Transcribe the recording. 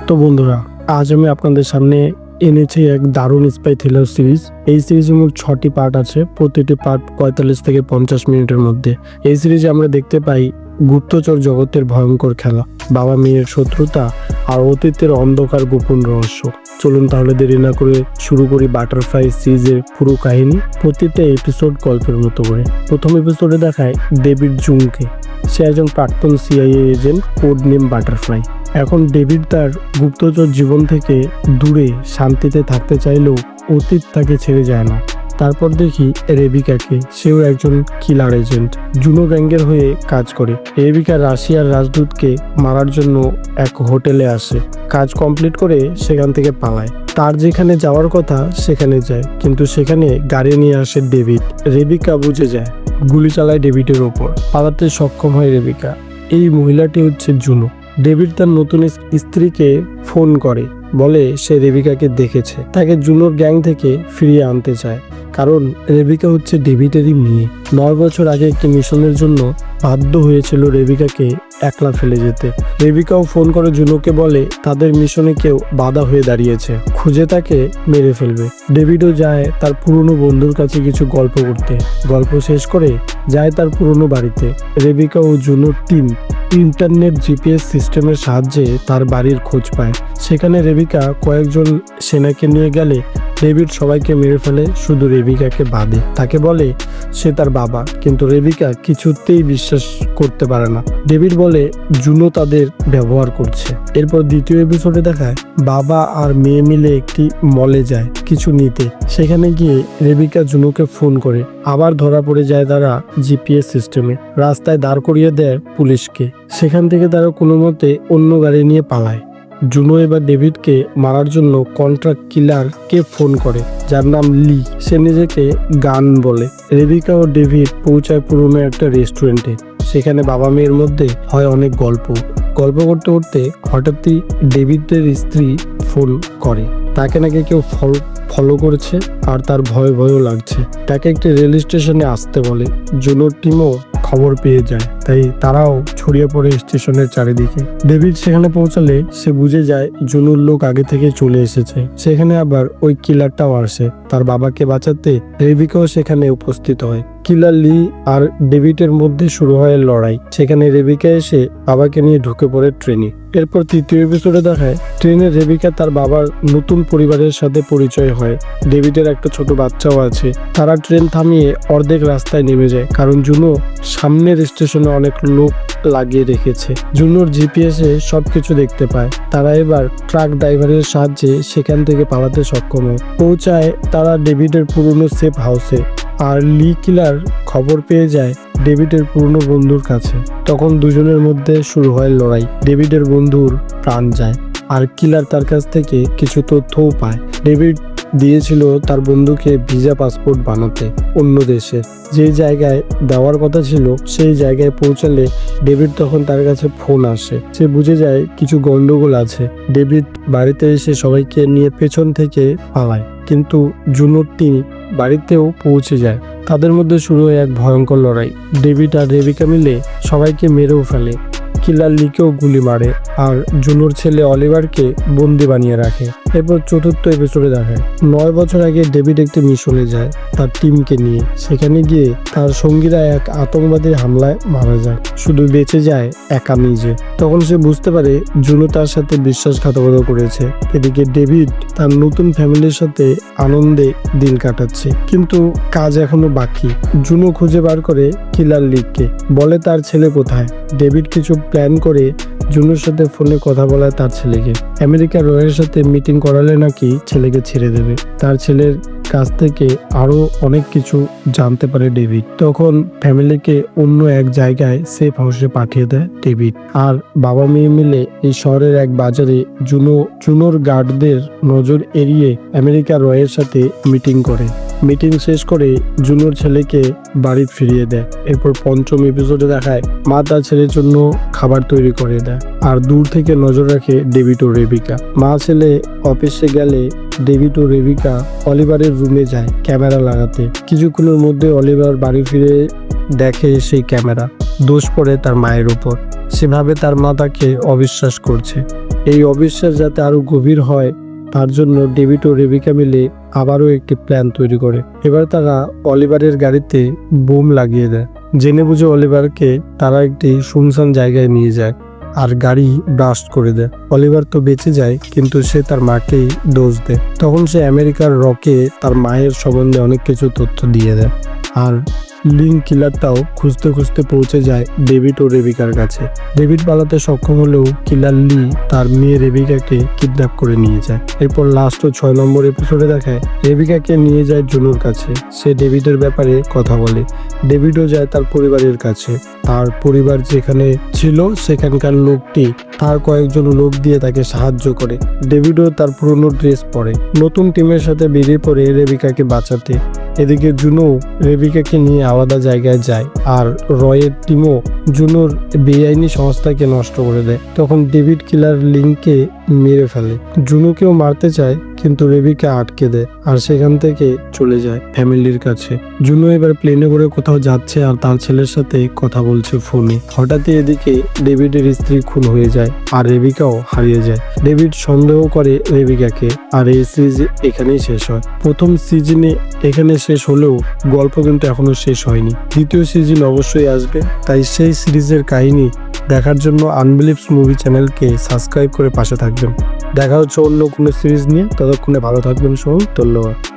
তো বন্ধুরা, আজ আমি আপনাদের সামনে এনেছি এক দারুণ স্পাই থ্রিলার সিরিজ। এই সিরিজে মোট 6টি পার্ট আছে, প্রতিটি পার্ট 45 থেকে 50 মিনিটের মধ্যে। এই সিরিজে আমরা দেখতে পাই গুপ্তচর জগতের ভয়ঙ্কর খেলা, বাবা মেয়ের শত্রুতা আর অতীতের অন্ধকার গোপন রহস্য। চলুন তাহলে দেরি না করে শুরু করি বাটারফ্লাই সিরিজের পুরো কাহিনী, প্রতিটা এপিসোড গল্পের মতো করে। প্রথম এপিসোডে দেখায় ডেভিড জুংকে। সে একজন প্রাক্তন CIA agent, code name butterfly. এখন ডেভিড তার গুপ্তচর জীবন থেকে দূরে শান্তিতে থাকতে চাইলেও অতীত তাকে ছেড়ে যায় না। তারপর দেখি রেবিকাকে, সেও একজন কিলার এজেন্ট, জুনো গ্যাংয়ের হয়ে কাজ করে। রেবিকা রাশিয়ার রাজদূতকে মারার জন্য এক হোটেলে আসে, কাজ কমপ্লিট করে সেখান থেকে পালায়। তার যেখানে যাওয়ার কথা সেখানে যায়, কিন্তু সেখানে গাড়ি নিয়ে আসে ডেভিড। রেবিকা বুঝে যায়, গুলি চালায় ডেভিডের ওপর। পালাতে সক্ষম হয় রেবিকা। এই মহিলাটি হচ্ছে জুনো। ডেভিড তার নতুন স্ত্রীকে ফোন করে, বলে সে রেবিকাকে দেখেছে, তাকে জুনোর গ্যাং থেকে ফিরিয়ে আনতে চায়, কারণ রেবিকা হচ্ছে ডেভিডেরই মেয়ে। 9 বছর আগে একটি মিশনের জন্য বাধ্য হয়েছিল রেবিকাকে একলা ফেলে যেতে। রেবিকাও ফোন করে জুনোকে, বলে তাদের মিশনে কেউ বাধা হয়ে দাঁড়িয়েছে, খুঁজে তাকে মেরে ফেলবে। ডেভিডও যায় তার পুরনো বন্ধুর কাছে কিছু গল্প করতে। গল্প শেষ করে যায় তার পুরনো বাড়িতে। রেবিকা ও জুনোর টিম ইন্টারনেট জিপিএস সিস্টেমের সাহায্যে তার বাড়ির খোঁজ পায়। সেখানে রেবিকা কয়েকজন সেনাকে নিয়ে গেলে ডেভিড সবাইকে মেরে ফেলে, শুধু রেবিকাকে বাদে। তাকে বলে সে তার বাবা, কিন্তু রেবিকা কিছুতেই বিশ্বাস করতে পারে না। ডেভিড বলে জুনো তাদের ব্যবহার করছে। এরপর দ্বিতীয় এপিসোডে দেখায় বাবা আর মেয়ে মিলে একটি মলে যায় কিছু নিতে। সেখানে গিয়ে রেবিকা জুনোকে ফোন করে, আবার ধরা পড়ে যায় তারা জিপিএস সিস্টেমে। রাস্তায় দাঁড় করিয়ে দেয় পুলিশকে। সেখান থেকে তারা কোনো মতে অন্য গাড়ি নিয়ে পালায়। জুনো এবার ডেভিডকে মারার জন্য কন্ট্রাক্ট কিলারকে ফোন করে, যার নাম লি। সে নিজেকে গান বলে। রেবিকা ও ডেভিড পৌঁছায় পুরনো একটা রেস্টুরেন্টে। সেখানে বাবা মেয়ের মধ্যে হয় অনেক গল্প করতে করতে হঠাৎই ডেভিডের স্ত্রী ফোন করে। তাকে নাকি কেউ ফলো করেছে আর তার ভয়ও লাগছে। তাকে একটি রেল স্টেশনে আসতে বলে। জুনোর টিমও খবর পেয়ে যায়, তাই তারাও ছড়িয়ে পড়ে স্টেশনের চারিদিকে। ডেভিড সেখানে পৌঁছালে সে বুঝে যায় জুনোর লোক আগে থেকে চলে এসেছে। সেখানে আবার ওই কিলারটাও আসে তার বাবাকে বাঁচাতে। রেবিকাও সেখানে উপস্থিত হয়। কিলার লি আর ডেভিডের মধ্যে শুরু হয় লড়াই। সেখানে রেবিকা এসে বাবাকে নিয়ে ঢুকে পড়ে ট্রেনে। এরপর তৃতীয় এপিসোডে দেখায় ট্রেনে রেবিকা তার বাবার নতুন পরিবারের সাথে পরিচয় হয়। ডেভিডের একটা ছোট বাচ্চাও আছে। তারা ট্রেন থামিয়ে অর্ধেক রাস্তায় নেমে যায়, কারণ জুনো সামনের স্টেশনে অনেক লোক লাগিয়ে রেখেছে। জুনোর জিপিএসে সবকিছু দেখতে পায়। তারা এবার ট্রাক ড্রাইভারের সাহায্যে সেখান থেকে পালাতে সক্ষম হয়। পৌঁছায় তারা ডেভিডের পুরনো সেফ হাউসে। আর লি কিলার খবর পেয়ে যায় ডেভিডের পুরনো বন্ধুর কাছে। তখন দুজনের মধ্যে শুরু হয় লড়াই। ডেভিডের বন্ধুর প্রাণ যায় আর কিলার তার কাছ থেকে কিছু তথ্যও পায়। ডেভিড দিয়েছিল তার বন্ধুকে ভিসা পাসপোর্ট বানাতে অন্য দেশে, যে জায়গায় দেওয়ার কথা ছিল সেই জায়গায় পৌঁছালে ডেভিড তখন তার কাছে ফোন আসে। সে বুঝে যায় কিছু গন্ডগোল আছে। ডেভিড বাড়িতে এসে সবাইকে নিয়ে পেছন থেকে পালায়, কিন্তু জুনোর টিম বাড়িতেও পৌঁছে যায়। তাদের মধ্যে শুরু হয় এক ভয়ঙ্কর লড়াই। ডেভিড আর রেবিকা মিলে সবাইকে মেরেও ফেলে। কিলার লিকেও গুলি মারে আর জুনোর ছেলে অলিভারকে বন্দি বানিয়ে রাখে। এরপর চতুর্থ এপিসোডে দেখায় 9 বছর আগে ডেভিড একটি মিশনে যায় তার টিমকে নিয়ে। সেখানে গিয়ে তার সঙ্গীরা এক আতঙ্কবাদী হামলায় মারা যায়, শুধু বেঁচে যায় একা নিজে। তখন সে বুঝতে পারে জুনো তার সাথে বিশ্বাসঘাতকতা করেছে। এদিকে ডেভিড তার নতুন ফ্যামিলির সাথে আনন্দে দিন কাটাচ্ছে, কিন্তু কাজ এখনো বাকি। জুনো খুঁজে বার করে কিলার লিককে, বলে তার ছেলে কোথায়। ডেভিড কিছু প্ল্যান করে জুনোর সাথে ফোনে কথা বলায় তার ছেলেকে। আমেরিকা রয়ের সাথে মিটিং করালে নাকি ছেলেকে ছেড়ে দেবে। তার ছেলের কাছ থেকে আরো অনেক কিছু জানতে পারে ডেভিড। তখন ফ্যামিলিকে অন্য এক জায়গায় সেফ হাউসে পাঠিয়ে দেয় ডেভিড। আর বাবা মেয়ে মিলে এই শহরের এক বাজারে জুনোর গার্ডদের নজর এড়িয়ে আমেরিকা রয়ের সাথে মিটিং করে। মিটিং শেষ করে জুনোর ছেলেকে বাড়ি ফিরিয়ে দেয়। এরপর পঞ্চম এপিসোডে দেখায় মা তার ছেলের জন্য খাবার তৈরি করে দেয় আর দূর থেকে নজর রাখে ডেভিড ও রেবিকা। মা ছেলে অফিসে গেলে ডেভিড ও রেবিকা অলিভারের রুমে যায় ক্যামেরা লাগাতে। কিছুক্ষণের মধ্যে অলিভার বাড়ি ফিরে দেখে সেই ক্যামেরা। দোষ পড়ে তার মায়ের উপর। সেভাবে তার মা তাকে অবিশ্বাস করছে। এই অবিশ্বাস যাতে আরো গভীর হয় তার জন্য ডেভিড ও রেবিকা মিলে আবারও একটি প্ল্যান তৈরি করে। এবার তারা অলিভারের গাড়িতে বোম লাগিয়ে দেয়। জেনে বুঝে অলিভারকে তারা একটি শুনশান জায়গায় নিয়ে যায় আর গাড়ি ব্লাস্ট করে দেয়। অলিভার তো বেঁচে যায়, কিন্তু সে তার মাকেই দোষ দেয়। তখন সে আমেরিকার রকে তার মায়ের সম্বন্ধে অনেক কিছু তথ্য দিয়ে দেয়। আর লিঙ্ক কিলারটাও খুঁজতে খুঁজতে পৌঁছে যায় ডেভিড ও রেবিকার কাছে। ডেভিড পালাতে সক্ষম হলেও কিলার লি তার মেয়ে রেবিকাকে কিডন্যাপ করে নিয়ে যায়। এরপর লাস্ট ও 6 নম্বর এপিসোডে দেখায় রেবিকাকে নিয়ে যায় জুনোর কাছে। সে ডেভিডের ব্যাপারে কথা বলে। ডেভিডও যায় তার পরিবারের কাছে। তার পরিবার যেখানে ছিল সেখানকার লোকটি তার কয়েকজন লোক দিয়ে তাকে সাহায্য করে। ডেভিডও তার পুরনো ড্রেস পরে নতুন টিমের সাথে বেরিয়ে পড়ে রেবিকাকে বাঁচাতে। এদিকে জুনো রেবিকাকে নিয়ে আলাদা জায়গায় যায় আর রয়ের টিমও জুনোর বেআইনি সংস্থাকে নষ্ট করে দেয়। তখন ডেভিড কিলার লিঙ্ককে মেরে ফেলে। জুনোকেও মারতে চায়, কিন্তু রেবিকা আটকে দেয় আর সেখান থেকে চলে যায় ফ্যামিলির কাছে। জুনো এবার প্লেনে করে কোথাও যাচ্ছে আর তার ছেলের সাথে কথা বলছে ফোনে। হঠাৎই এদিকে ডেভিডের স্ত্রী খুন হয়ে যায় আর রেবিকাও হারিয়ে যায়। ডেভিড সন্দেহ করে রেবিকাকে আর এই সিরিজ এখানেই শেষ হয়। প্রথম সিজনে এখানে শেষ হলেও গল্প কিন্তু এখনো শেষ হয়নি। দ্বিতীয় সিজন অবশ্যই আসবে, তাই সেই সিরিজের কাহিনী দেখার জন্য আনবিলিভস মুভি চ্যানেলকে সাবস্ক্রাইব করে পাশে থাকবেন। দেখা হচ্ছে অন্য কোনো সিরিজ নিয়ে। ততক্ষণে ভালো থাকবেন সবাই। ধন্যবাদ।